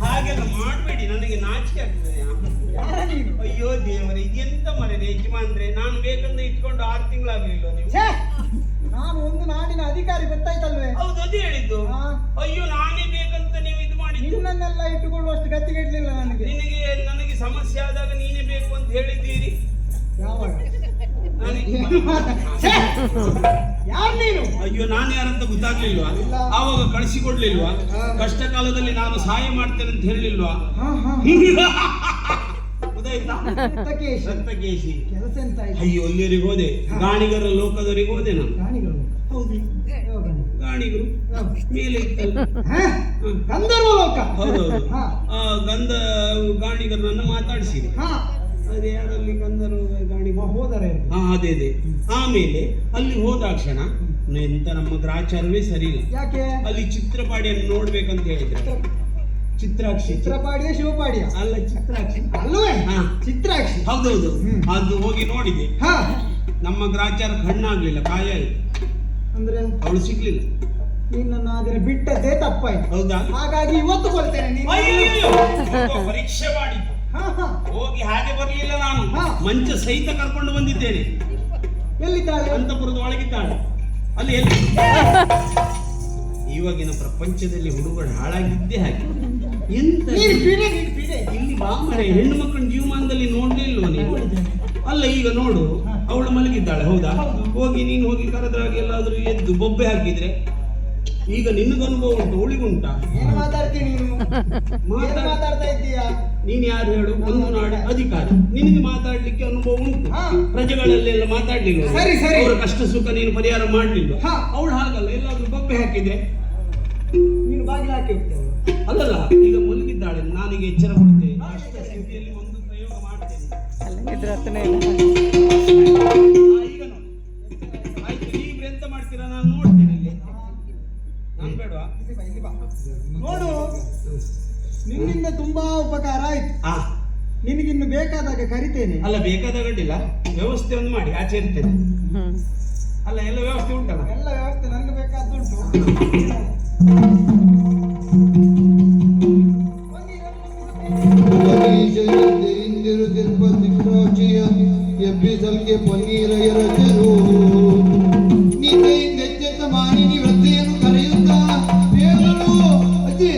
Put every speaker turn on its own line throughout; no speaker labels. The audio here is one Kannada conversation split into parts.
ಹಾಗೆಲ್ಲ ಮಾಡಬೇಡಿ, ನನಗೆ ನಾಚಿಕೆ ಆಗ್ತದೆ. ಅಯ್ಯೋ ದೇವರೇ, ಇದೆಂತ ಮರೆ ಯಜಮ ಅಂದ್ರೆ, ನಾನು ಬೇಕಂದ್ರೆ ಇಟ್ಕೊಂಡು 6 ತಿಂಗಳಾಗ್ಲಿಲ್ಲ ನೀವು.
ನಾನು ಒಂದು ನಾಡಿನ ಅಧಿಕಾರಿ, ಗೊತ್ತಾಯ್ತಲ್ವೇ?
ಹೌದು, ಅದೇ ಹೇಳಿದ್ದು. ಅಯ್ಯೋ, ನಾನೇ ಬೇಕಂತ ನೀವು ಇದು ಮಾಡಿ
ನಿನ್ನನ್ನೆಲ್ಲ ಇಟ್ಟುಕೊಳ್ಳುವಷ್ಟು ಗತಿಗೆ ಇಡ್ಲಿಲ್ಲ ನನಗೆ.
ನನಗೆ ಸಮಸ್ಯೆ ಆದಾಗ ನೀನೇ ಬೇಕು ಅಂತ ಹೇಳಿದ್ದೀರಿ.
ಯಾವಾಗ? ಯಾರು ನೀನು?
ಅಯ್ಯೋ, ನಾನು ಯಾರಂತ ಗೊತ್ತಾಗ್ಲಿಲ್ವಾ? ಆವಾಗ ಕಳಿಸಿಕೊಡ್ಲಿಲ್ವಾ? ಕಷ್ಟ ಕಾಲದಲ್ಲಿ ನಾನು ಸಹಾಯ ಮಾಡ್ತೇನೆ ಅಂತ ಹೇಳಿಲ್ವಾ? ರಕ್ತಕೇಶಿ
ಕೆಲಸ ಎಂತ?
ಅಯ್ಯೋ, ಅಲ್ಲಿವರೆಗೆ ಹೋದೆ, ಗಾಣಿಗರ ಲೋಕದವರಿಗೆ ಹೋದೆ ನಾನು. ಹೌದು, ಗಾಣಿಗರು ಮೇಲೆ ಇತ್ತಲ್ಲ,
ಗಂಧರ್ವ ಲೋಕ.
ಹೌದೌದು, ಗಂಧ ಗಾಣಿಗರನ್ನ ಮಾತಾಡಿಸಿದೆ. ಅದೇ ಯಾರಲ್ಲಿ ಗಂಧರ್ವ ಗಾಣಿಗ
ಹೋದರೆ?
ಅದೇ. ಆಮೇಲೆ ಅಲ್ಲಿ ಹೋದಾಕ್ಷಣ ಎಂತ ನಮ್ಮ ಗ್ರಾಚಾರವೇ ಸರಿ ಇಲ್ಲ.
ಯಾಕೆ?
ಅಲ್ಲಿ ಚಿತ್ರಪಾಡಿಯನ್ನು ನೋಡ್ಬೇಕಂತ ಹೇಳಿದ್ರೆ.
ಚಿತ್ರಪಾಡಿಯ ಶಿವಪಾಡಿಯ
ಅಲ್ಲ, ಚಿತ್ರಾಕ್ಷಿ
ಅಲ್ವೇ? ಚಿತ್ರಾಕ್ಷಿ,
ಹೌದೌದು. ಅದು ಹೋಗಿ ನೋಡಿದೆ. ನಮ್ಮ ಗ್ರಾಚಾರ ಕಣ್ಣಾಗ್ಲಿಲ್ಲ, ಕಾಯ ಆಯ್ತು.
ಅಂದ್ರೆ
ಅವಳು ಸಿಗ್ಲಿಲ್ಲ.
ನಿನ್ನನ್ನು ಆದರೆ ಬಿಟ್ಟದ್ದೇ ತಪ್ಪಾಯ್ತು.
ಹೌದಾ?
ಹಾಗಾಗಿ ಇವತ್ತು ಕೊಡ್ತೇನೆ.
ಪರೀಕ್ಷೆ ಮಾಡಿದ್ದು ಹೋಗಿ ಹಾಗೆ ಬರ್ಲಿಲ್ಲ ನಾನು. ಮಂಚ ಸಹಿತ ಕರ್ಕೊಂಡು ಬಂದಿದ್ದೇನೆ.
ಎಲ್ಲಿದ್ದಾಳೆ?
ಅಂತಪುರದ ಒಳಗಿದ್ದಾಳೆ. ಅಲ್ಲಿ ಎಲ್ಲಿ? ಇವಾಗಿನ ಪ್ರಪಂಚದಲ್ಲಿ ಹುಡುಗರು ಹಾಳಾಗಿದ್ದೇ ಹಾಗೆ. ಎಂತ ಇಲ್ಲಿ ಬಾಮರೆ ಹೆಣ್ಣು ಮಕ್ಕಳ ಜೀವಮಾನದಲ್ಲಿ ನೋಡ್ಲಿಲ್ವ ನೀವು? ಅಲ್ಲ, ಈಗ ನೋಡು, ಅವಳು ಮಲಗಿದ್ದಾಳೆ. ಹೌದಾ? ನೀನು ಹೋಗಿ ಕರೆದ್ರಾಗ ಎಲ್ಲಾದ್ರೂ ಎದ್ದು ಬೊಬ್ಬೆ ಹಾಕಿದ್ರೆ, ಈಗ ನಿನ್ನದು ಅನುಭವ ಉಂಟು, ಅವಳಿಗುಂಟಾ?
ಮಾತಾಡ್ತಾ ಇದ್ದೀಯಾ?
ನೀನ್ ಯಾರು ಹೇಳು? ಒಂದು ನಾಡು ಅಧಿಕಾರಿ, ನಿನಗೆ ಮಾತಾಡ್ಲಿಕ್ಕೆ ಅನುಭವ ಉಂಟು. ಪ್ರಜೆಗಳಲ್ಲೆಲ್ಲ ಮಾತಾಡ್ಲಿಲ್ಲ, ಅವರ ಕಷ್ಟ ಸುಖ ನೀನು ಪರಿಹಾರ ಮಾಡ್ಲಿಲ್ಲ. ಅವಳು ಹಾಗಲ್ಲ, ಎಲ್ಲಾದ್ರೂ ಬೊಬ್ಬೆ ಹಾಕಿದ್ರೆ
ನೀನು ಬಾಗಿಲು ಹಾಕಿ ಹೋಗ್ತೇವೆ.
ಅಲ್ಲಲ್ಲ, ಈಗ ಮಲಗಿದ್ದಾಳೆ, ನಾನೀಗ ಎಚ್ಚರ ಕೊಡ್ತೇನೆ. ಸ್ಥಿತಿಯಲ್ಲಿ ಒಂದು ಪ್ರಯೋಗ ಮಾಡ್ತೇನೆ. ಈಗ ನೋಡಿ, ಆಯ್ತು, ನೀವಿಬ್ರು ಎಂತ ಮಾಡ್ತೀರಾ ನಾನು ನೋಡ್ತೇನೆ. ಇಲ್ಲಿ ನಾನು ಬೇಡವಾ?
ನೋಡು, ನಿನ್ನಿಂದ ತುಂಬಾ ಉಪಕಾರ ಆಯ್ತು. ನಿನಗಿನ್ನು ಬೇಕಾದಾಗ ಕರಿತೇನೆ.
ಅಲ್ಲ, ಬೇಕಾದಾಗ ಅಡ್ಡಿಲ್ಲ, ವ್ಯವಸ್ಥೆ ಒಂದು ಮಾಡಿ ಆಚೆ ಇರ್ತೇನೆ. ಅಲ್ಲ, ಎಲ್ಲ ವ್ಯವಸ್ಥೆ ಉಂಟಲ್ಲ?
ಎಲ್ಲ ವ್ಯವಸ್ಥೆ ನನಗೆ ಬೇಕಾದ್ದುಂಟು.
ಎಬ್ಬಿಸಲ್ಗೆ ಪನ್ನೀರ ಎರಚರು ನಿನ್ನೆಚ್ಚೆತ್ತ ಮಾನಿನಿ ವ್ರತೆಯನ್ನು ಕರೆಯುತ್ತಾ ಹೇಳಲು ಅಜ್ಜಿ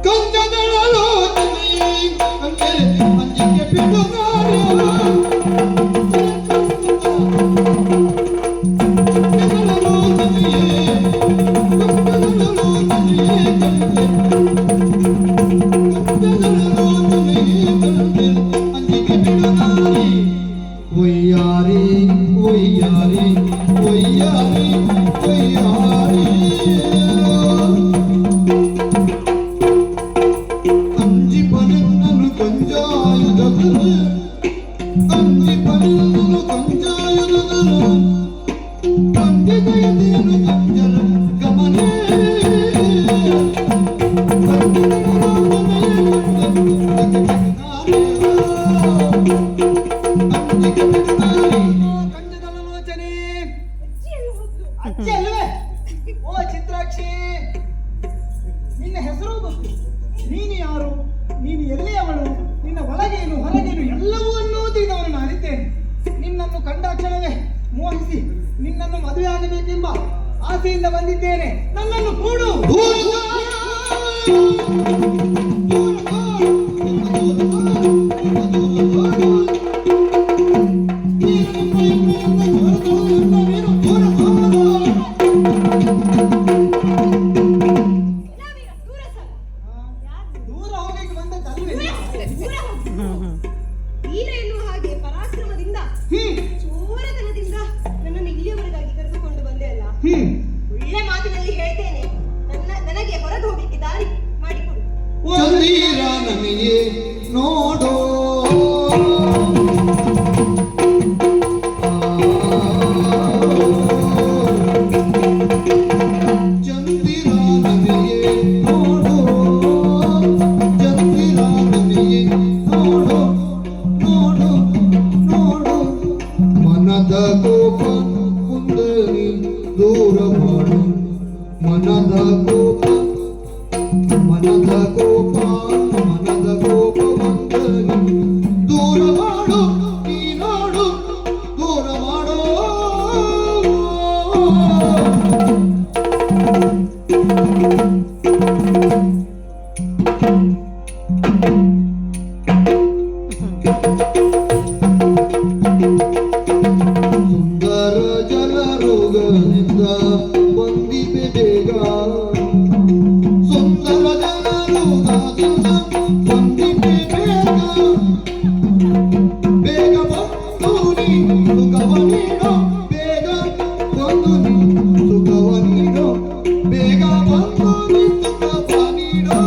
ಕಂಚದಳಲೋಚನೆ ಅಂಜಿಕೆ ಬಿಟ್ಟು ಚಿತ್ರಾಕ್ಷಿ, ನಿನ್ನ ಹೆಸರು ಗೊತ್ತು. ನೀನು ಯಾರು? ನೀನು ಎಲ್ಲಿಯವಳು? ನಿನ್ನ ಒಳಗೇನು ಹೊರಗೇನು ಎಲ್ಲವೂ ಅನ್ನುವುದನ್ನು ಅರಿತೇನೆ. ನಿನ್ನನ್ನು ಕಂಡಾಕ್ಷಣವೇ ಮೋಹಿಸಿ ನಿನ್ನನ್ನು ಮದುವೆ ಆಗಬೇಕೆಂಬ ಆಸೆಯಿಂದ ಬಂದಿದ್ದೇನೆ. ನನ್ನನ್ನು ಕೂಡು.
ಒಳ್ಳೆ ಮಾತಿನಲ್ಲಿ ಹೇಳ್ತೇನೆ, ನನಗೆ ಹೊರಗೆ ಹೋಗ್ಲಿಕ್ಕೆ ದಾರಿ ಮಾಡಿಕೊಡು.
ಚಂದಿರ ನಮಗೆ ನೋಡೋ ಚಂದಿರ ನಮಗೆ ನೋಡೋ ಚಂದಿರ ನಮಗೆ ನೋಡೋ ನೋಡೋ ನೋಡೋ ಮನದ ಕೋಪ ಮುಂದೆ ದೂರ ಮಾಡು ಮನದ ಕೋಪ ಮನದ ಕೋಪ ಮನದ ಕೋಪ ಬಂದನಿ ದೂರ ಮಾಡು ನೀ ನೋಡು ದೂರ ಮಾಡೋ ಸುಂದರ ಜನರುಗಳಿಂದ ಬಂದಿದೆ ಬೇಗ ಸುಂದರ ಜನರುಗಳಿಂದ ಬಂದಿದೆ ಬೇಗ ಬೇಗ ಬಂದು ನೀ ಸುಖವ ನೀಡೋ ಬೇಗ ಬಂದು ನೀ ಸುಖವ ನೀಡೋ ಬೇಗ ಬಂದು ನೀ ಸುಖವ ನೀಡೋ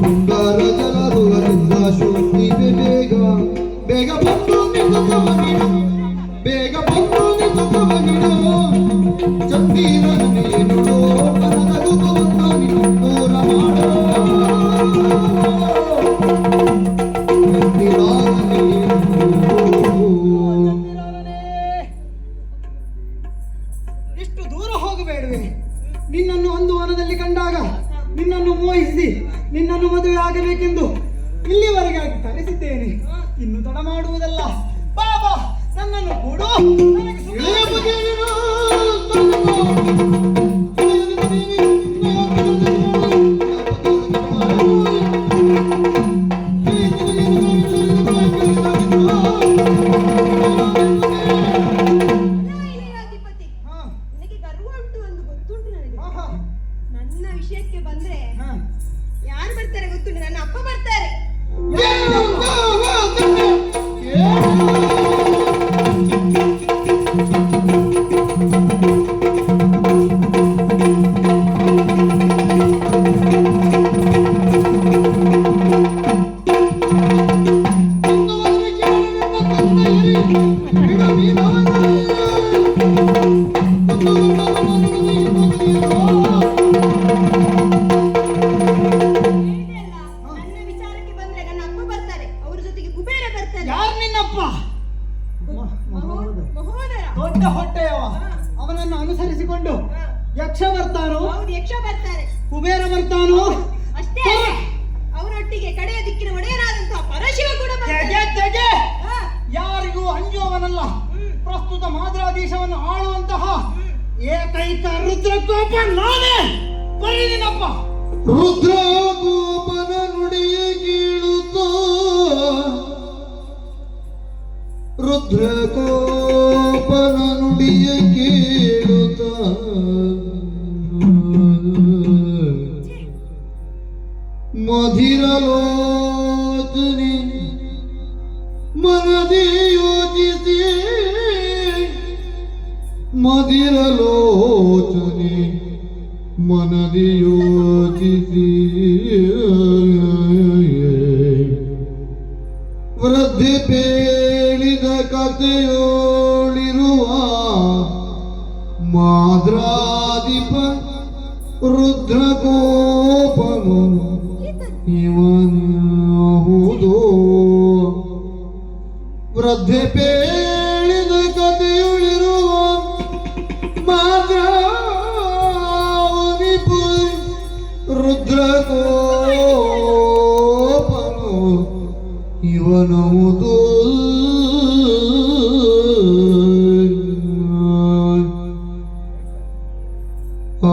ಸುಂದರ ಜನರುಗಳಿಂದ ಶೋಧಿವೆ ಬೇಗ ಬೇಗ ಬಂದು ನಿಂತುಕವ ನೀಡು ಬೇಗ ಬಂದು ನಿಂತುಕವ ನೀಡು ಚಂದಿರನೇ ನೋಡು ಮನದ ರೂಪವನ್ನು ನೀನು ದೂರ ಮಾಡೋ ಚಂದಿರನೇ ನೋಡು.
ಇಷ್ಟು ದೂರ ಹೋಗಬೇಡವೆ. ನಿನ್ನನ್ನು ಒಂದು ವನದಲ್ಲಿ ಕಂಡಾಗ ನಿನ್ನನ್ನು ಮೋಹಿಸಿ ನಿನ್ನನ್ನು ಮದುವೆ ಆಗಬೇಕೆಂದು ಇಲ್ಲಿವರೆಗೆ ತರಿಸಿದ್ದೇನೆ. ಇನ್ನು ತಡ ಮಾಡುವುದಲ್ಲ. ಬಾಬಾ ನನ್ನನ್ನು ಕೊಡು. ನನಗೆ ಸುಖ
ಇಳೆಯ ಬಗೆಯಿನ
ಅಧಿಪತಿ,
ಹಾ,
ನಿನಗೆ ಗರ್ವ ಉಂಟು ಎಂದು ಗೊತ್ತುಂಟು ನನಗೆ.
ಆಹಾ,
ನನ್ನ ವಿಷಯಕ್ಕೆ ಬಂದ್ರೆ
ಹಾ.
ಯಾರು ಬರ್ತಾರೆ ಗೊತ್ತುಂಟು? ನನ್ನ ಅಪ್ಪ ಬರ್ತಾರೆ. ಹೇಳಿದೆ ಅಲ್ಲ, ನನ್ನ ವಿಚಾರಕ್ಕೆ ಬಂದ್ರೆ ನನ್ನ ಅಪ್ಪ ಬರ್ತಾರೆ, ಅವ್ರ ಜೊತೆಗೆ ಕುಬೇರ ಬರ್ತಾರೆ.
ಯಾರು ನಿನ್ನಪ್ಪ?
ಮಹೋದರ.
ದೊಡ್ಡ ಹೊಟ್ಟೆಯವ. ಅವನನ್ನು ಅನುಸರಿಸಿಕೊಂಡು
ಹಾ.
ಯಕ್ಷ ಬರ್ತಾನೋ,
ಹೌದು, ಯಕ್ಷ ಬರ್ತಾರೆ.
ಕುಬೇರ ಬರ್ತಾನೋ.
ಅಷ್ಟೇ ಅಲ್ಲ, ಅವರೊಟ್ಟಿಗೆ ಕಡೆಯ ದಿಕ್ಕಿನ ಒಡೆಯನಾದಂತಹ ಪರಶಿವ ಕೂಡ ಬರ್ತಾರೆ.
ತೆಗೆ ತೆಗೆ.
ಹಾ.
ಯಾರಿಗೂ ಅಂಜುವವನಲ್ಲ. ಪ್ರಸ್ತುತ ಮಾದ್ರಾಧೀಶವನ್ನು ಆಳುವಂತಹ ಏಕೈಕ ರುದ್ರಕೋಪ ನಾನೇ. ಬರೀ ನಿನ್ನಪ್ಪ.
ರುದ್ರ ಗೋಪನ ನುಡಿಯ ಕೇಳುತ್ತ ರುದ್ರ ಗೋಪನ ನುಡಿಯ ಕೇಳುತ್ತ ಮಧಿರಲೋಚನೆ ಮನದಿ ಯೋಚಿಸಿ ಮಧಿರಲೋಚನೆ ಮನದಿ ಯೋಚಿಸಿ ವೃದ್ಧಿ ಪೇಳಿದ ಕಥೆಯೋಳಿರುವ ಮಾದ್ರಾಧಿಪ ರುದ್ರಗೋಪನು ಇವನಹುದು ವೃದ್ಧಿ ಪೇಳಿದ ಕಥೆಯುಳಿರುವ ಮಾದ್ರಾಧಿಪ ರುದ್ರಗೋಪನು ಇವನಹುದು ಆ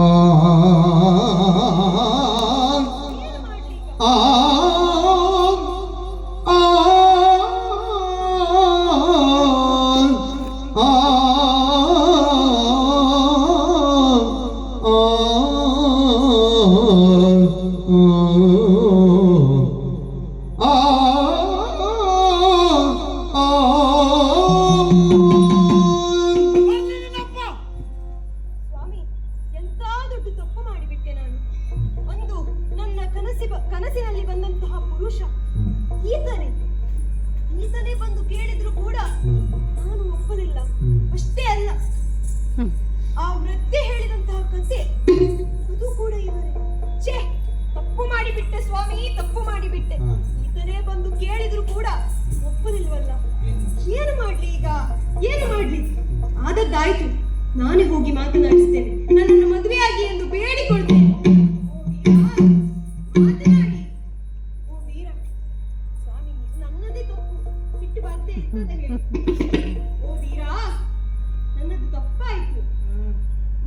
ಗೊತ್ತಾಯ್ತು. ನಾನೇ ಹೋಗಿ ಮಾತನಾಡಿಸ್ತೇನೆ. ನನ್ನನ್ನು ಮದುವೆಯಾಗಿ ಎಂದು ಬೇಡಿಕೊಳ್ತೇನೆ. ಮಾತನಾಡಿ. ಓ ವೀರ, ಸ್ವಾಮಿ ಇದು ನನ್ನದೇ ತಪ್ಪು, ಸಿಟ್ಟು ಬರ್ದೇ ಇರ್ತದೆ ಹೇಳಿ. ಓ ವೀರ, ನನ್ನದು ತಪ್ಪಾಯ್ತು,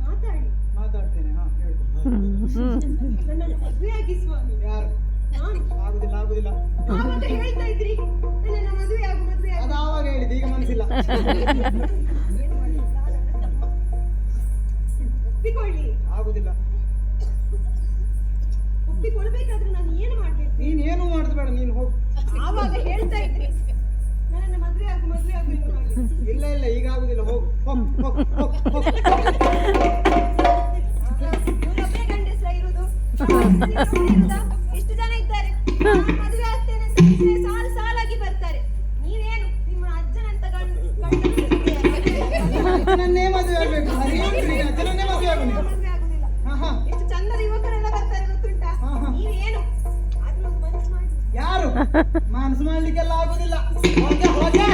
ಮಾತಾಡಿ.
ಮಾತಾಡ್ತೇನೆ. ಹಾ ಹೇಳ್ಕೊ.
ನನ್ನನ್ನು ಮದುವೆಯಾಗಿ ಸ್ವಾಮಿ.
ಯಾರು?
ನಾನು
ಆಗುದಿಲ್ಲ ಆಗುದಿಲ್ಲ.
ಆವಾಗ ಹೇಳ್ತಾ ಇದ್ರಿ ನನ್ನನ್ನು ಮದುವೆಯಾಗು ಮದುವೆಯಾಗು.
ಅದು ಆವಾಗ ಹೇಳಿದ್ದು, ಈಗ ಮನಸ್ಸಿಲ್ಲ.
ಒಪ್ಪಿಕೊಳ್ಳಿ.
ಆಗುದಿಲ್ಲ.
ಒಪ್ಪಿಕೊಳ್ಬೇಕಾದ್ರೆ ನಾನು ಏನು ಮಾಡ್ಬೇಕು?
ನೀನ್ ಏನು ಮಾಡುದು ಬೇಡ, ನೀನು ಹೋಗು.
ಆವಾಗ ಹೇಳ್ತಾ ಇದ್ರಿ ನನ್ನನ್ನು ಮದುವೆಯಾಗು ಮದುವೆಯಾಗು ಎಂದು ಮಾಡಿ.
ಇಲ್ಲ ಇಲ್ಲ, ಈಗ ಆಗುದಿಲ್ಲ. ಹೋಗು ಹೋಗು ಹೋಗು ಹೋಗು ಹೋಗು.
ಇವರೊಬ್ಬರೇ ಗಂಡಸ್ರ ಇರುವುದು? ಇರುವುದಾ? ಎಷ್ಟು ಜನ ಇದ್ದಾರೆ? ನಾನು ಮದುವೆ ಆಗ್ತೇನೆ ಅಂತ ಹೇಳಿದ್ರೆ ಸಾಲು ಸಾಲಾಗಿ ಬರ್ತಾರೆ. ನೀವೇನು ನಿಮ್ಮ ಅಜ್ಜನಂತ
ಅಜ್ಜನನ್ನೇ ಮದುವೆ ಆಗ್ಬೇಕು. ಅಜ್ಜನನ್ನೇ ಮದುವೆ ಆಗು ನೀನು.
ಮದುವೆ ಆಗುದಿಲ್ಲ.
ಹಾ ಹಾ.
ಎಷ್ಟು ಚಂದದ ಯುವಕರೆಲ್ಲ ಬರ್ತಾರೆ ಗೊತ್ತುಂಟಾ?
ಹಾ, ಹಾ.
ನೀವೇನು ಆದ್ರೂ ಒಂದು ಮನಸ್ಸು ಮಾಡಿ.
ಯಾರು ಮನಸ್ಸು ಮಾಡ್ಲಿಕ್ಕೆಲ್ಲ ಆಗುದಿಲ್ಲ. ಹೋಗೆ ಹೋಗೆ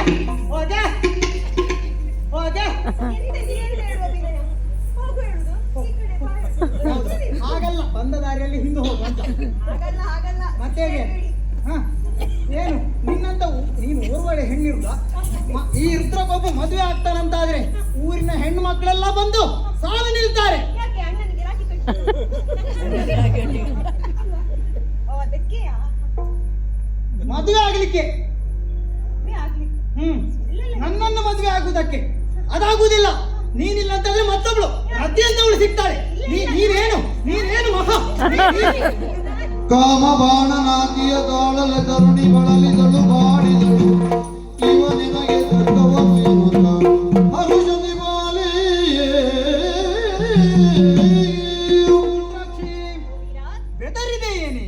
ಹೋಗೆ ಹೋಗೆ.
ಎಂತದು ಏನು ಹೇಳುವ ವಿನಯ? ಹೋಗು ಹೇಳುದು? ಈ ಕಡೆ ಬಾ ಹೇಳುದು?
ಹೌದು. ಹಾಗಲ್ಲ, ಬಂದ ದಾರಿಯಲ್ಲಿ ಹಿಂದೆ ಹೋಗು ಅಂತ.
ಹಾಗಲ್ಲ ಹಾಗಲ್ಲ.
ಮತ್ತೆ ಹೇಗೆ? ಹ ಏನು ನಿನ್ನಂತ ನೀನು ಊರ್ವಡೆ ಹೆಣ್ಣಿರುದ? ಈ ರುದ್ರಗೊಬ್ಬ ಮದುವೆ ಆಗ್ತಾನಂತಾದ್ರೆ ಊರಿನ ಹೆಣ್ಣು ಮಕ್ಕಳೆಲ್ಲ ಬಂದು ಸಾಲು ನಿಲ್ತಾರೆ.
ಯಾಕೆ ಅಣ್ಣನಿಗೆ ರಾಖಿ ಕಟ್ಟಿ? ಓ ಅದಕ್ಕೆಯಾ?
ಮದುವೆ ಆಗ್ಲಿಕ್ಕೆ.
ಮದುವೆ ಆಗ್ಲಿ.
ನನ್ನನ್ನು ಮದುವೆ ಆಗುವುದಕ್ಕೆ ಅದಾಗುವುದಿಲ್ಲ. ನೀನಿಲ್ಲ ಅಂತಂದ್ರೆ ಮತ್ತೊಬ್ಳು ಅತ್ಯಂತವಳು ಸಿಗ್ತಾಳೆ. ನೀನೇನು ಮಹಾ
ಕಾಮ ಬಾಣನಾಗಿಯ ತಾಳಲ ಕರುಣಿ ಬಳಲಿದಳು ಬಾಡಿದಳು ಇವ ನಿನಗೆ ತಕ್ಕವನು ಹರುಷದಿ ಬಾಲಿಯೇ.
ಬೆದರಿದೆ ಏನೇ?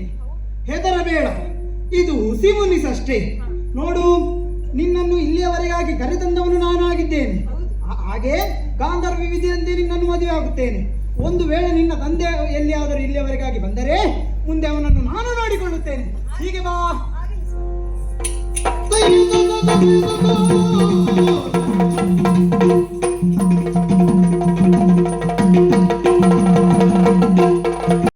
ಹೆದರಬೇಡ, ಇದು ಹುಸಿ ಮುನಿಸಷ್ಟೇ. ನೋಡು, ನಿನ್ನನ್ನು ಇಲ್ಲಿಯವರೆಗಾಗಿ ಕರೆತಂದವನು ನಾನು ಆಗಿದ್ದೇನೆ. ಹಾಗೆ ಗಾಂಧರ್ವ ವಿಧಿಯಂತೆ ನಿನ್ನನ್ನು ಮದುವೆ ಆಗುತ್ತೇನೆ. ಒಂದು ವೇಳೆ ನಿನ್ನ ತಂದೆ ಎಲ್ಲಿಯಾದರೂ ಇಲ್ಲಿಯವರೆಗಾಗಿ ಬಂದರೆ ಮುಂದೆ ಅವನನ್ನು ನಾನು ನೋಡಿಕೊಳ್ಳುತ್ತೇನೆ. ಹೀಗೆ ಬಾ.
ಆಗಲಿ.
ದೈವದ